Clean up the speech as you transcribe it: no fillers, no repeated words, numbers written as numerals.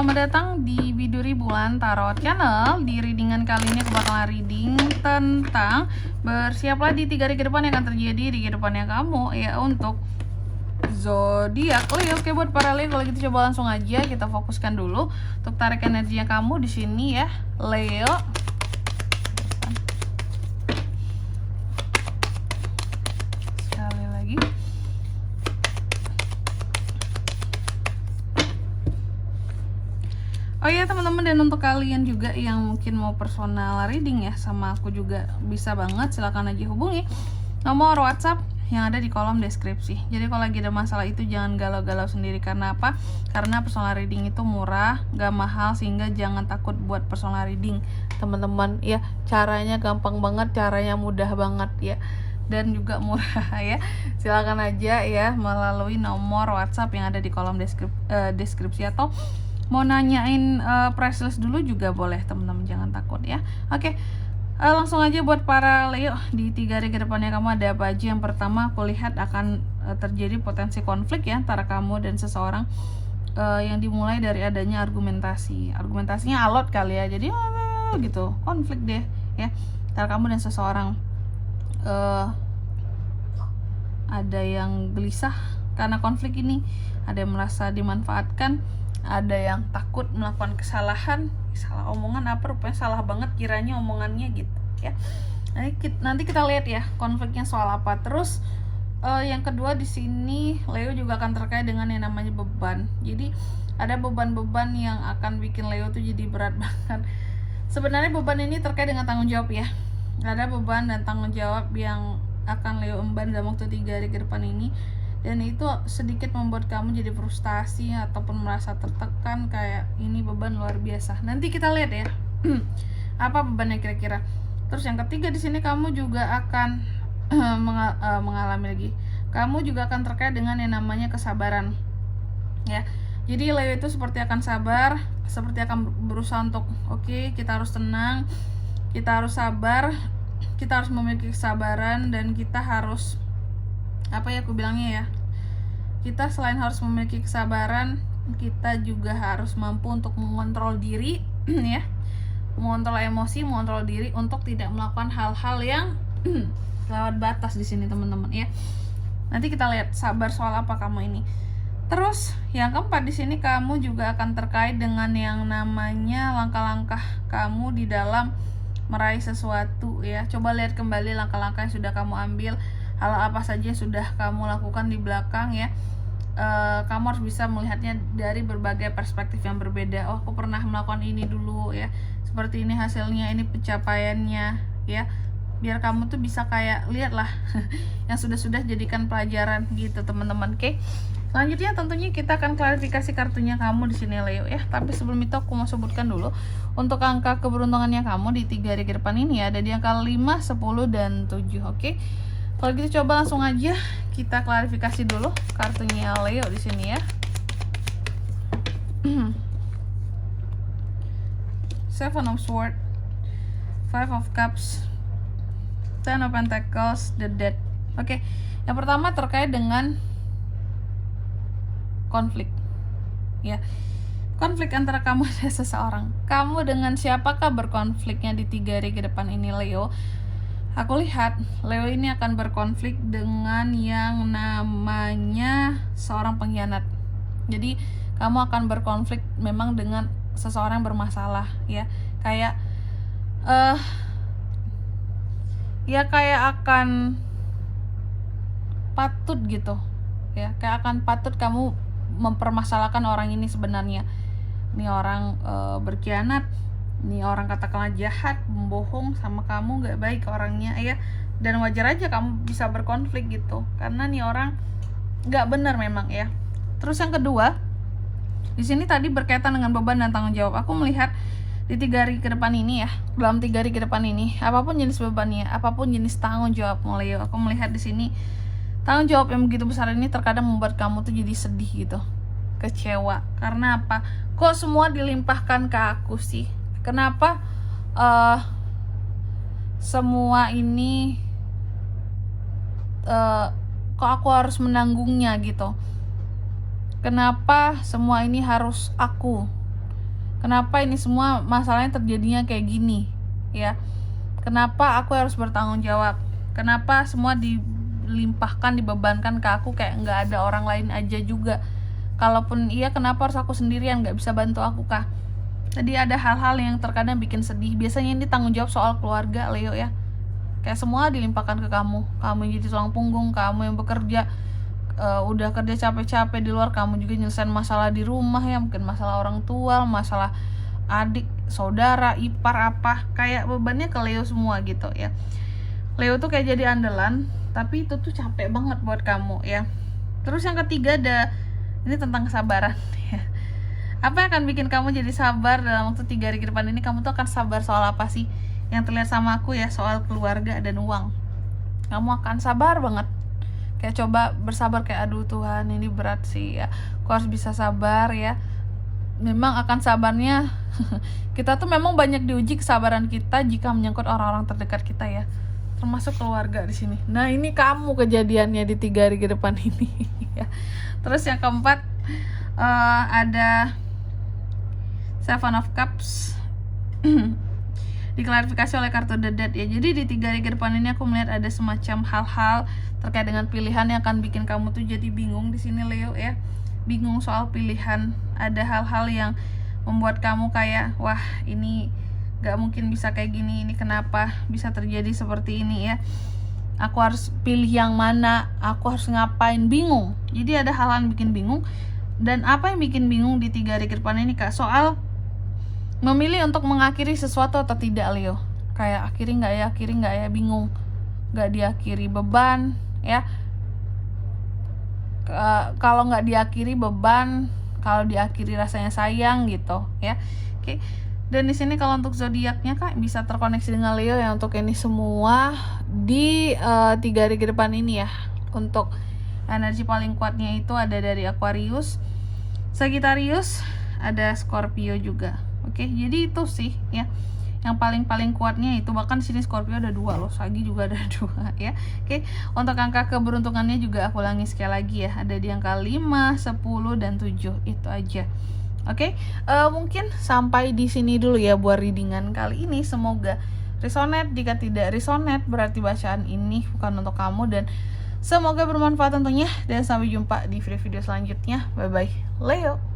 selamat datang di Biduri Bulan Tarot Channel. Di readingan kali ini aku bakalan reading tentang bersiaplah di 3 hari ke depan yang akan terjadi di kehidupannya kamu ya untuk zodiak Leo. Oke, buat para Leo kalau gitu coba langsung aja kita fokuskan dulu untuk tarik energinya kamu di sini ya, Leo. Sekali lagi. Oh iya teman-teman, dan untuk kalian juga yang mungkin mau personal reading ya sama aku juga bisa banget, silahkan aja hubungi nomor WhatsApp yang ada di kolom deskripsi. Jadi kalau lagi ada masalah itu jangan galau-galau sendiri. Karena apa? Karena personal reading itu murah, gak mahal, sehingga jangan takut buat personal reading teman-teman ya. Caranya gampang banget, caranya mudah banget ya, dan juga murah ya. Silakan aja ya melalui nomor WhatsApp yang ada di kolom deskripsi atau mau nanyain price list dulu juga boleh teman-teman, jangan takut ya. Oke, langsung aja buat para Leo di 3 hari ke depannya kamu ada apa aja. Yang pertama aku lihat akan terjadi potensi konflik ya antara kamu dan seseorang, yang dimulai dari adanya argumentasinya alot kali ya, jadi gitu konflik deh ya antara kamu dan seseorang. Ada yang gelisah karena konflik ini, ada yang merasa dimanfaatkan, ada yang takut melakukan kesalahan, salah omongan apa, rupanya salah banget kiranya omongannya gitu ya. Nanti kita lihat ya konfliknya soal apa. Terus yang kedua di sini Leo juga akan terkait dengan yang namanya beban. Jadi ada beban-beban yang akan bikin Leo tuh jadi berat banget. Sebenarnya beban ini terkait dengan tanggung jawab ya. Ada beban dan tanggung jawab yang akan Leo emban dalam waktu 3 hari ke depan ini, dan itu sedikit membuat kamu jadi frustasi ataupun merasa tertekan, kayak ini beban luar biasa. Nanti kita lihat ya apa bebannya kira-kira. Terus yang ketiga di sini kamu juga akan mengalami lagi, kamu juga akan terkait dengan yang namanya kesabaran ya. Jadi Leo itu seperti akan sabar, seperti akan berusaha untuk oke, kita harus tenang, kita harus sabar, kita harus memiliki kesabaran, dan kita harus apa ya aku bilangnya ya, kita selain harus memiliki kesabaran, kita juga harus mampu untuk mengontrol diri ya, mengontrol emosi, mengontrol diri untuk tidak melakukan hal-hal yang lewat batas di sini teman-teman ya. Nanti kita lihat sabar soal apa kamu ini. Terus yang keempat di sini kamu juga akan terkait dengan yang namanya langkah-langkah kamu di dalam meraih sesuatu ya. Coba lihat kembali langkah-langkah yang sudah kamu ambil, hal apa saja yang sudah kamu lakukan di belakang ya. Kamu harus bisa melihatnya dari berbagai perspektif yang berbeda. Oh, aku pernah melakukan ini dulu ya, seperti ini hasilnya, ini pencapaiannya ya, biar kamu tuh bisa kayak lihatlah yang sudah jadikan pelajaran gitu teman-teman. Oke, selanjutnya tentunya kita akan klarifikasi kartunya kamu di sini Leo ya. Tapi sebelum itu aku mau sebutkan dulu untuk angka keberuntungannya kamu di 3 hari ke depan ini ya, ada di angka 5, 10, dan 7. Oke, kalau gitu coba langsung aja kita klarifikasi dulu kartunya Leo di sini ya. Seven of Swords, Five of Cups, Ten of Pentacles, The Death. Oke, yang pertama terkait dengan konflik ya, konflik antara kamu dan seseorang. Kamu dengan siapakah berkonfliknya di 3 hari ke depan ini Leo? Aku lihat Leo ini akan berkonflik dengan yang namanya seorang pengkhianat. Jadi kamu akan berkonflik memang dengan seseorang yang bermasalah ya, kayak ya kayak akan patut gitu ya, kayak akan patut kamu mempermasalahkan orang ini. Sebenarnya ini orang berkhianat, ini orang katakanlah jahat, membohong sama kamu, gak baik orangnya ya, dan wajar aja kamu bisa berkonflik gitu karena nih orang gak benar memang ya. Terus yang kedua di sini tadi berkaitan dengan beban dan tanggung jawab. Aku melihat di 3 hari ke depan ini ya, dalam 3 hari ke depan ini, apapun jenis bebannya, apapun jenis tanggung jawab Leo, aku melihat di sini tanggung jawab yang begitu besar ini terkadang membuat kamu tuh jadi sedih gitu, kecewa. Karena apa? Kok semua dilimpahkan ke aku sih? Kenapa semua ini kok aku harus menanggungnya gitu? Kenapa semua ini harus aku? Kenapa ini semua masalahnya terjadinya kayak gini ya? Kenapa aku harus bertanggung jawab? Kenapa semua dilimpahkan, dibebankan ke aku, kayak nggak ada orang lain aja juga? Kalaupun iya, kenapa harus aku sendirian, nggak bisa bantu aku kah? Jadi ada hal-hal yang terkadang bikin sedih. Biasanya ini tanggung jawab soal keluarga, Leo ya. Kayak semua dilimpahkan ke kamu. Kamu yang jadi tulang punggung, kamu yang bekerja, udah kerja capek-capek di luar, kamu juga nyelesain masalah di rumah ya, mungkin masalah orang tua, masalah adik, saudara, ipar, apa, kayak bebannya ke Leo semua gitu ya. Leo tuh kayak jadi andalan, tapi itu tuh capek banget buat kamu ya. Terus yang ketiga ada, ini tentang kesabaran ya. Apa yang akan bikin kamu jadi sabar dalam waktu 3 hari ke depan ini? Kamu tuh akan sabar soal apa sih? Yang terlihat sama aku ya, soal keluarga dan uang. Kamu akan sabar banget. Kayak coba bersabar, kayak aduh Tuhan ini berat sih ya, aku harus bisa sabar ya. Memang akan sabarnya kita tuh memang banyak diuji kesabaran kita jika menyangkut orang-orang terdekat kita ya, termasuk keluarga di sini. Nah ini kamu kejadiannya di 3 hari ke depan ini ya. Terus yang keempat ada Seven of Cups diklarifikasi oleh kartu The Death ya. Jadi di 3 hari ke depan ini aku melihat ada semacam hal-hal terkait dengan pilihan yang akan bikin kamu tuh jadi bingung di sini Leo ya. Bingung soal pilihan. Ada hal-hal yang membuat kamu kayak wah ini gak mungkin bisa kayak gini, ini kenapa bisa terjadi seperti ini ya. Aku harus pilih yang mana, aku harus ngapain, bingung. Jadi ada hal-hal yang bikin bingung. Dan apa yang bikin bingung di 3 hari ke depan ini Kak? Soal memilih untuk mengakhiri sesuatu atau tidak Leo. Kayak akhiri nggak ya, bingung. Nggak diakhiri, beban ya. Kalau nggak diakhiri beban, kalau diakhiri rasanya sayang gitu ya. Oke. Dan di sini kalau untuk zodiaknya Kak bisa terkoneksi dengan Leo ya untuk ini semua di 3 hari ke depan ini ya. Untuk energi paling kuatnya itu ada dari Aquarius, Sagittarius, ada Scorpio juga. Oke, jadi itu sih ya yang paling kuatnya itu. Bahkan di sini Scorpio ada 2 loh, Sagi juga ada 2 ya. Oke, untuk angka keberuntungannya juga aku ulangi sekali lagi ya, ada di angka 5, 10 dan 7. Itu aja. Oke, mungkin sampai di sini dulu ya buat readingan kali ini. Semoga resonate. Jika tidak resonate berarti bacaan ini bukan untuk kamu, dan semoga bermanfaat tentunya. Dan sampai jumpa di video selanjutnya. Bye bye Leo.